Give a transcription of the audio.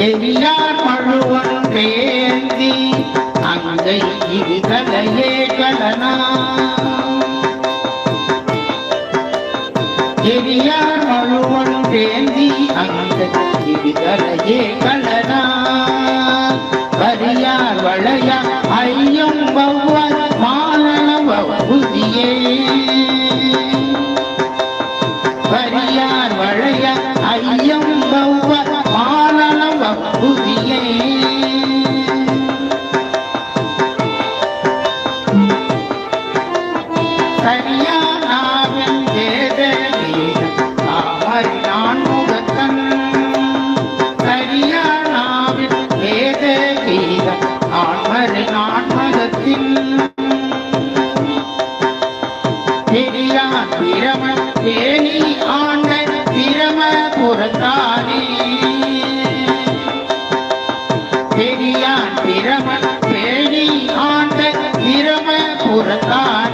எரியார் மழுவன்றேந்தி அங்கை இருகலையே கலனா எரியார் மழுவன்றேந்தி அங்கை இருகலையே கலனா பரியார் வளைய ஐயம் பவ்வார் மாலன புதியே பரியார் வளைய ஐயம் பவ்வார் மாலன புதியே சரியானாவின் வேத தாமரை நான் முகத்தன் சரியானாவின் வேத கீத தாமரை நான் மகத்தின் பெரியார் பிரம தேனி ஆண்ட பிரம புறத்தானே பெரியார் பிரம தேனி ஆண்ட பிரம புறத்தானே